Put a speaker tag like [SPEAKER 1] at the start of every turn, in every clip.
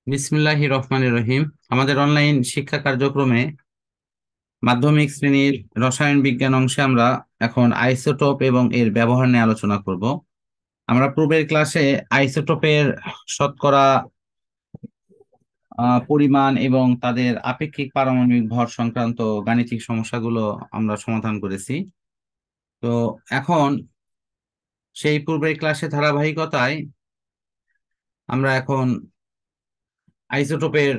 [SPEAKER 1] বিসমিল্লাহির রহমানির রহিম। আমাদের অনলাইন শিক্ষা কার্যক্রমে মাধ্যমিক শ্রেণীর রসায়ন বিজ্ঞান অংশে আমরা এখন আইসোটোপ এবং এর ব্যবহার নিয়ে আলোচনা করব। আমরা পূর্বের ক্লাসে আইসোটোপের শতকরা পরিমাণ এবং তাদের আপেক্ষিক পারমাণবিক ভর সংক্রান্ত গাণিতিক সমস্যাগুলো আমরা সমাধান করেছি। তো এখন সেই পূর্বের ক্লাসে ধারাবাহিকতায় আমরা এখন আইসোটোপের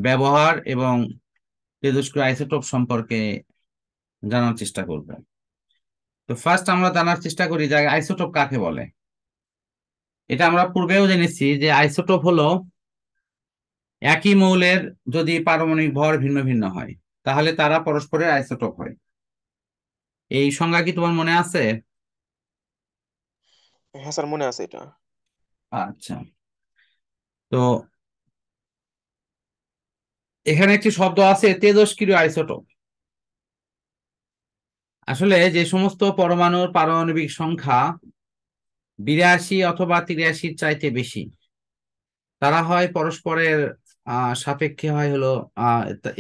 [SPEAKER 1] ব্যবহার এবং তেজস্ক্রিয় আইসোটোপ সম্পর্কে জানার চেষ্টা করব। তো ফার্স্ট আমরা জানার চেষ্টা করি যে আইসোটোপ কাকে বলে। এটা আমরা পূর্বেও জেনেছি যে আইসোটোপ হলো একই মৌলের যদি পারমাণবিক ভর ভিন্ন ভিন্ন হয় তাহলে তারা পরস্পরের আইসোটোপ হয়। এই সংজ্ঞা কি তোমার মনে আছে?
[SPEAKER 2] হ্যাঁ স্যার, মনে আছে এটা।
[SPEAKER 1] আচ্ছা, তো এখানে একটি শব্দ আছে তেজস্ক্রিয় আইসোটোপ। আসলে যে সমস্ত পরমাণুর পারমাণবিক সংখ্যা 82 অথবা 83 চাইতে বেশি, তারা হয় পরস্পরের সাপেক্ষে হয় হলো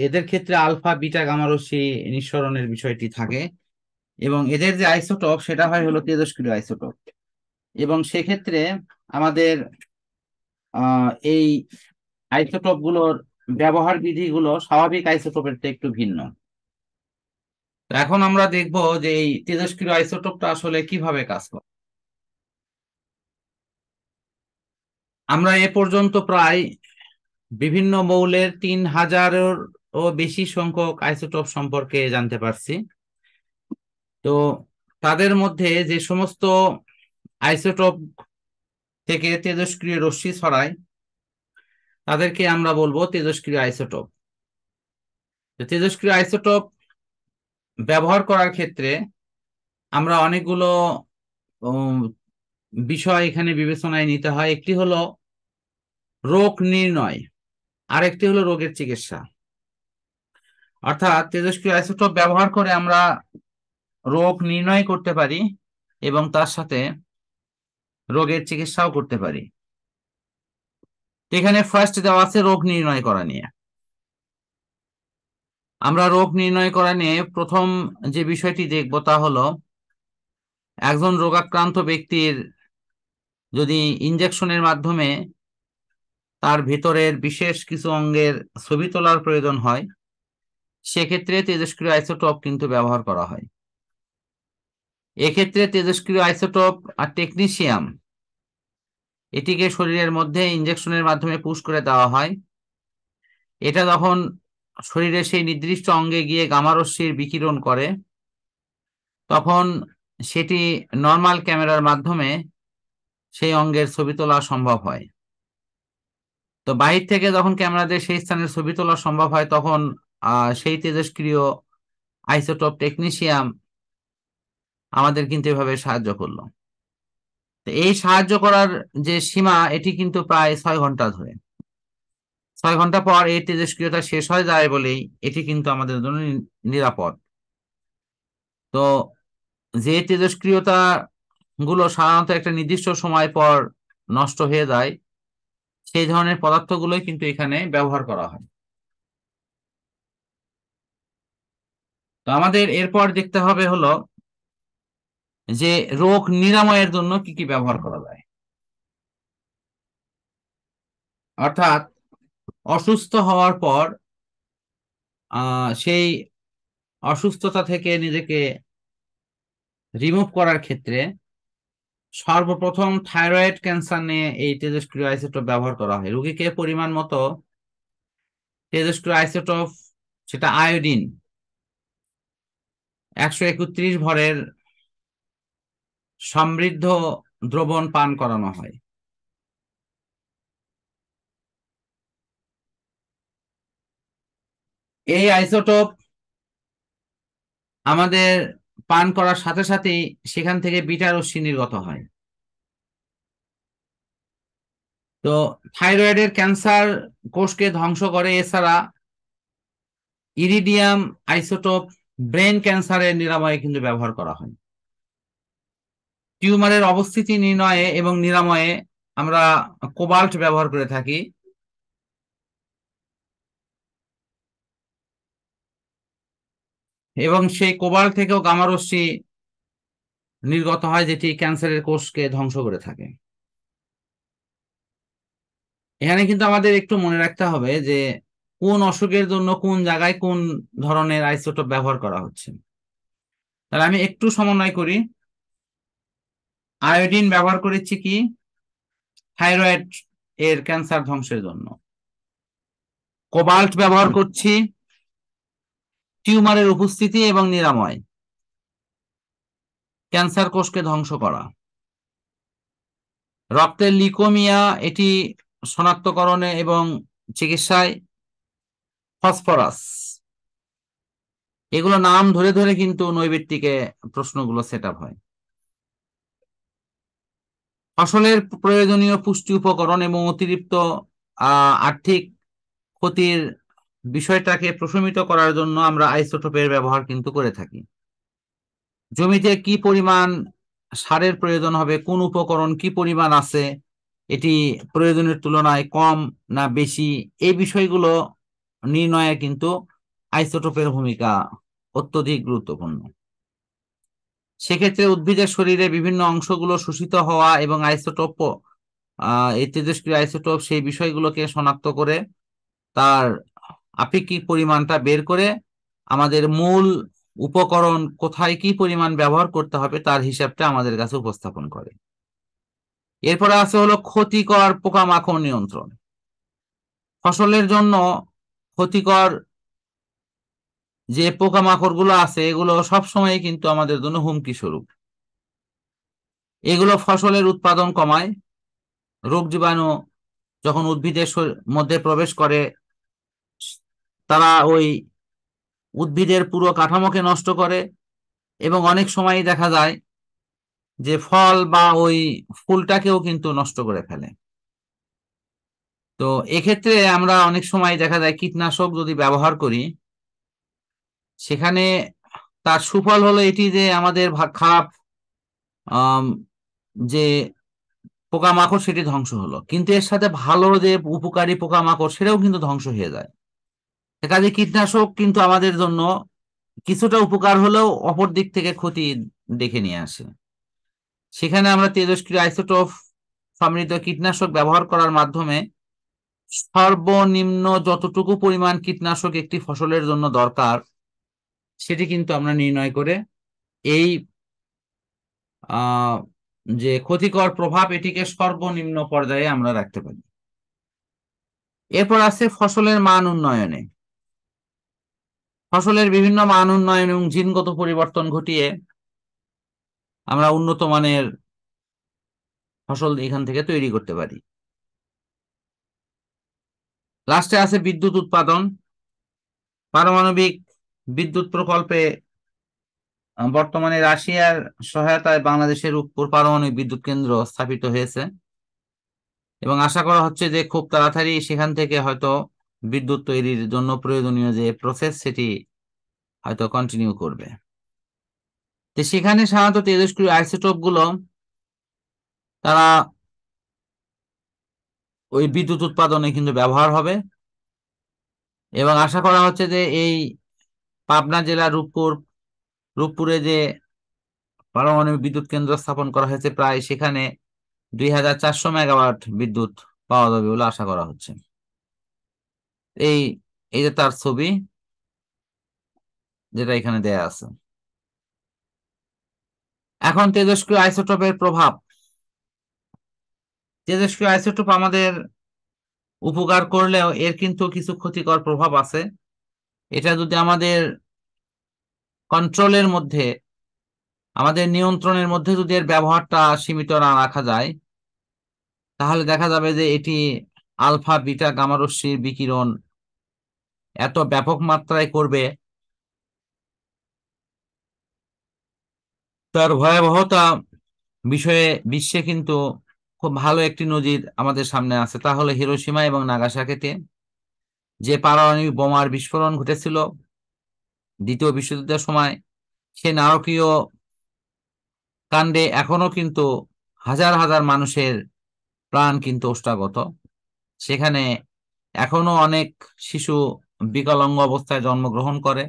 [SPEAKER 1] এদের ক্ষেত্রে আলফা বিটা গামা রশ্মি নিঃসরণের বিষয়টি থাকে এবং এদের যে আইসোটোপ সেটা হয় হলো তেজস্ক্রিয় আইসোটোপ। এবং সেক্ষেত্রে আমাদের এই আইসোটোপ গুলোর ব্যবহার বিধিগুলো স্বাভাবিক আইসোটোপের থেকে একটু ভিন্ন। তো এখন আমরা দেখব যে এই তেজস্ক্রিয় আইসোটোপটা আসলে কিভাবে কাজ করে। আমরা এ পর্যন্ত প্রায় বিভিন্ন মৌলের 3000-এরও বেশি সংখ্যক আইসোটোপ সম্পর্কে জানতে পারছি। তো তাদের মধ্যে যে সমস্ত আইসোটোপ থেকে তেজস্ক্রিয় রশ্মি ছড়ায় তাদেরকে আমরা বলবো তেজস্ক্রিয় আইসোটোপ। তেজস্ক্রিয় আইসোটোপ ব্যবহার করার ক্ষেত্রে আমরা অনেকগুলো উম, বিষয় এখানে বিবেচনায় নিতে হয়। একটি হলো রোগ নির্ণয়, আরেকটি হলো রোগের চিকিৎসা। অর্থাৎ তেজস্ক্রিয় আইসোটোপ ব্যবহার করে আমরা রোগ নির্ণয় করতে পারি এবং তার সাথে রোগের চিকিৎসাও করতে পারি। এখানে ফার্স্ট দেওয়া আছে রোগ নির্ণয় করা নিয়ে। আমরা রোগ নির্ণয় করা নিয়ে প্রথম যে বিষয়টি দেখব তা হলো একজন রোগাক্রান্ত ব্যক্তির যদি ইনজেকশনের মাধ্যমে তার ভেতরের বিশেষ কিছু অঙ্গের ছবি তোলার প্রয়োজন হয়, সেক্ষেত্রে তেজস্ক্রিয় আইসোটোপ কিন্তু ব্যবহার করা হয়। এক্ষেত্রে তেজস্ক্রিয় আইসোটোপ আর টেকনিশিয়াম এটিকে শরীরের মধ্যে ইনজেকশনের মাধ্যমে পুশ করে দেওয়া হয়। এটা যখন শরীরের সেই নির্দিষ্ট অঙ্গে গিয়ে গামা রশ্মির বিকিরণ করে তখন সেটি নর্মাল ক্যামেরার মাধ্যমে সেই অঙ্গের ছবি তোলা সম্ভব হয়। তো বাহির থেকে যখন ক্যামেরা দিয়ে সেই স্থানের ছবি তোলা সম্ভব হয় তখন সেই তেজস্ক্রিয় আইসোটোপ টেকনিশিয়াম আমাদের কিন্তু এভাবে সাহায্য করলো। তো এই সাহায্য করার যে সীমা এটি কিন্তু প্রায় 6 ঘন্টা ধরে। 6 ঘন্টা পর এই তেজস্ক্রিয়তা শেষ হয়ে যায় বলেই এটি কিন্তু আমাদের জন্য নিরাপদ। তো যে তেজস্ক্রিয়তা গুলো সাধারণত একটা নির্দিষ্ট সময় পর নষ্ট হয়ে যায় সেই ধরনের পদার্থগুলোই কিন্তু এখানে ব্যবহার করা হয়। তো আমাদের এরপর দেখতে হবে হলো যে রোগ নিরাময়ের জন্য কি কি ব্যবহার করা যায়। অর্থাৎ অসুস্থ হওয়ার পর সেই অসুস্থতা থেকে নিজেকে রিমুভ করার ক্ষেত্রে সর্বপ্রথম থাইরয়েড ক্যান্সার নিয়ে এই তেজস্ক্রিয় আইসোটোপ ব্যবহার করা হয়। রোগীকে পরিমাণ মতো তেজস্ক্রিয় আইসোটোপ, সেটা আয়োডিন 131 ভরের সমৃদ্ধ দ্রবণ পান করানো হয়। এই আইসোটোপ আমাদের পান করার সাথে সাথেই সেখান থেকে বিটা রশ্মি নির্গত হয়। তো থাইরয়েডের ক্যান্সার কোষকে ধ্বংস করে। এছাড়া ইরিডিয়াম আইসোটোপ ব্রেন ক্যান্সারের নিরাময়ে কিন্তু ব্যবহার করা হয়। টিউমারের অবস্থিতি নির্ণয়ে এবং নিরাময়ে আমরা কোবাল্ট ব্যবহার করে থাকি। এবং সেই কোবাল্ট থেকেও গামা রশ্মি নির্গত হয়, যেটি ক্যান্সারের কোষকে ধ্বংস করে থাকে। এখানে কিন্তু আমাদের একটু মনে রাখতে হবে যে কোন অসুখের জন্য কোন জায়গায় কোন ধরনের আইসোটোপ ব্যবহার করা হচ্ছে। তাহলে আমি একটু সমন্বয় করি। আয়োডিন ব্যবহার করেছি কি থাইরয়েড এর ক্যান্সার ধ্বংসের জন্য। কোবাল্ট ব্যবহার করছি টিউমারের উপস্থিতি এবং নিরাময়, ক্যান্সার কোষকে ধ্বংস করা। রক্তের লিউকেমিয়া এটি শনাক্তকরণে এবং চিকিৎসায় ফসফরাস। এগুলো নাম ধরে ধরে কিন্তু নৈবেত্তিকে প্রশ্নগুলো সেট আপ হয়। ফসলের প্রয়োজনীয় পুষ্টি উপকরণ এবং অতিরিক্ত আর্থিক ক্ষতির বিষয়টাকে প্রশমিত করার জন্য আমরা আইসোটোপের ব্যবহার কিন্তু করে থাকি। জমিতে কি পরিমাণ সারের প্রয়োজন হবে, কোন উপকরণ কি পরিমাণ আছে, এটি প্রয়োজনের তুলনায় কম না বেশি, এই বিষয়গুলো নির্ণয়ে কিন্তু আইসোটোপের ভূমিকা অত্যধিক গুরুত্বপূর্ণ। সেক্ষেত্রে উদ্ভিদের শরীরে বিভিন্ন অংশগুলো শোষিত হওয়া এবং আইসোটোপ এই তেজস্ক্রিয় আইসোটোপ সেই বিষয়গুলোকে শনাক্ত করে তার আপেক্ষিক পরিমাণটা বের করে আমাদের মূল উপকরণ কোথায় কি পরিমাণ ব্যবহার করতে হবে তার হিসাবটা আমাদের কাছে উপস্থাপন করে। এরপরে আছে হলো ক্ষতিকর পোকামাকড় নিয়ন্ত্রণ। ফসলের জন্য ক্ষতিকর যে পোকামাকড় গুলো আছে এগুলো সবসময় কিন্তু আমাদের জন্য হুমকি স্বরূপ। এগুলো ফসলের উৎপাদন কমায়, রোগ জীবাণু যখন উদ্ভিদের মধ্যে প্রবেশ করে তারা ওই উদ্ভিদের পুরো কাঠামোকে নষ্ট করে এবং অনেক সময় দেখা যায় যে ফল বা ওই ফুলটাকেও কিন্তু নষ্ট করে ফেলে। তো এক্ষেত্রে আমরা অনেক সময় দেখা যায় কীটনাশক যদি ব্যবহার করি, সেখানে তার সুফল হলো এটি যে আমাদের খারাপ যে পোকামাকড় সেটি ধ্বংস হলো, কিন্তু এর সাথে ভালো যে উপকারী পোকামাকড় সেটাও কিন্তু ধ্বংস হয়ে যায়। কাজে কীটনাশক কিন্তু আমাদের জন্য কিছুটা উপকার হলেও অপর দিক থেকে ক্ষতি ডেকে নিয়ে আসে। সেখানে আমরা তেজস্ক্রিয় আইসোটোপ সমৃদ্ধ কীটনাশক ব্যবহার করার মাধ্যমে সর্বনিম্ন যতটুকু পরিমাণ কীটনাশক একটি ফসলের জন্য দরকার সেটি কিন্তু আমরা নির্ণয় করে এই যে ক্ষতিকর প্রভাব এটিকে সর্বনিম্ন পর্যায়ে আমরা রাখতে পারি। এরপর আছে ফসলের মান উন্নয়নে। ফসলের বিভিন্ন মান উন্নয়ন এবং জিনগত পরিবর্তন ঘটিয়ে আমরা উন্নত মানের ফসল এখান থেকে তৈরি করতে পারি। লাস্টে আছে বিদ্যুৎ উৎপাদন। পারমাণবিক বিদ্যুৎ প্রকল্পে বর্তমানে রাশিয়ার সহায়তায় বাংলাদেশের উপর পারমাণবিক বিদ্যুৎ কেন্দ্র স্থাপিত হয়েছে এবং আশা করা হচ্ছে যে খুব তাড়াতাড়ি সেখান থেকে হয়তো বিদ্যুৎ তৈরির জন্য প্রয়োজনীয় যে প্রসেস সেটি হয়তো কন্টিনিউ করবে। তো সেখানে সাধারণত তেজস্ক্রিয় আইসোটোপ গুলো তারা ওই বিদ্যুৎ উৎপাদনে কিন্তু ব্যবহার হবে এবং আশা করা হচ্ছে যে এই পাবনা জেলার রূপপুরে যে পারমাণবিক বিদ্যুৎ কেন্দ্র স্থাপন করা হয়েছে প্রায় সেখানে 2400 মেগাওয়াট বিদ্যুৎ পাওয়া যাবে বলে আশা করা হচ্ছে। এই এই যে তার ছবি যেটা এখানে দেয়া আছে। এখন তেজস্ক্রিয় আইসোটোপের প্রভাব। তেজস্ক্রিয় আইসোটোপ আমাদের উপকার করলেও এর কিন্তু কিছু ক্ষতিকর প্রভাব আছে। এটা যদি আমাদের কন্ট্রোলের মধ্যে, আমাদের নিয়ন্ত্রণের মধ্যে যদি এর ব্যবহারটা সীমিত না রাখা যায় তাহলে দেখা যাবে যে এটি আলফা বিটা গামা রশ্মির বিকিরণ এত ব্যাপক মাত্রায় করবে, তার ভয়াবহতা বিষয়ে বিশ্বে কিন্তু খুব ভালো একটি নজির আমাদের সামনে আছে। তা হলো হিরোশিমা এবং নাগাসাকিতে যে পারমাণবিক বোমার বিস্ফোরণ ঘটেছিল দ্বিতীয় বিশ্বযুদ্ধের সময়। সে নারকীয় কাণ্ডে এখনো কিন্তু হাজার হাজার মানুষের প্রাণ কিন্তু ওষ্ঠাগত। সেখানে এখনো অনেক শিশু বিকলাঙ্গ অবস্থায় জন্মগ্রহণ করে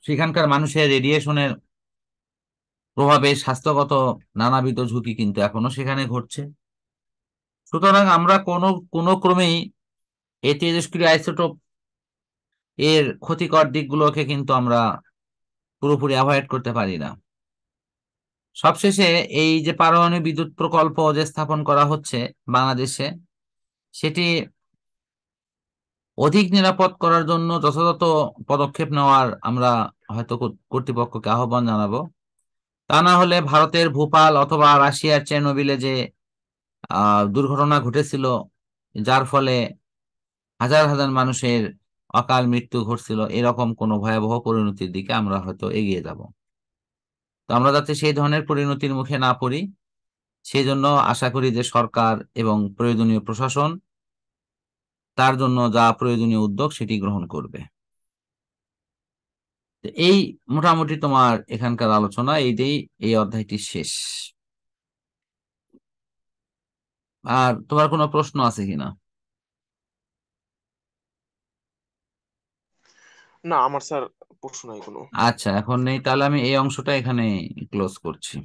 [SPEAKER 1] সেখানকার মানুষের রেডিয়েশনের প্রভাবে স্বাস্থ্যগত নানাবিধ ঝুঁকি কিন্তু এখনো সেখানে ঘটছে। সুতরাং আমরা কোনো ক্রমেই এই তেজস্ক্রিয় আইসোটোপ এর ক্ষতিকর দিকগুলোকে কিন্তু আমরা পুরোপুরি অ্যাভয়েড করতে পারি না। সবশেষে এই যে পারমাণবিক বিদ্যুৎ প্রকল্প যে স্থাপন করা হচ্ছে বাংলাদেশে, সেটি অধিক নিরাপদ করার জন্য যথাযথ পদক্ষেপ নেওয়ার আমরা হয়তো কর্তৃপক্ষকে আহ্বান জানাবো। তা না হলে ভারতের ভোপাল অথবা রাশিয়ার চেরনোবিলে যে দুর্ঘটনা ঘটেছিল, যার ফলে হাজার হাজার মানুষের অকাল মৃত্যু ঘটছিল, এরকম কোনো ভয়াবহ পরিণতির দিকে আমরা হয়তো এগিয়ে যাব। তো আমরা যাতে সেই ধরনের পরিণতির মুখে না পড়ি, সেই জন্য আশা করি যে সরকার এবং প্রয়োজনীয় প্রশাসন তার জন্য যা প্রয়োজনীয় উদ্যোগ সেটি গ্রহণ করবে। এই মোটামুটি তোমার এখানকার আলোচনা, এই দিয়েই এই অধ্যায়টি শেষ। আর তোমার কোনো প্রশ্ন আছে কিনা?
[SPEAKER 2] না আমার স্যার প্রশ্ন নাই কোনো।
[SPEAKER 1] আচ্ছা, এখন নেই, তাহলে আমি এই অংশটা এখানে ক্লোজ করছি।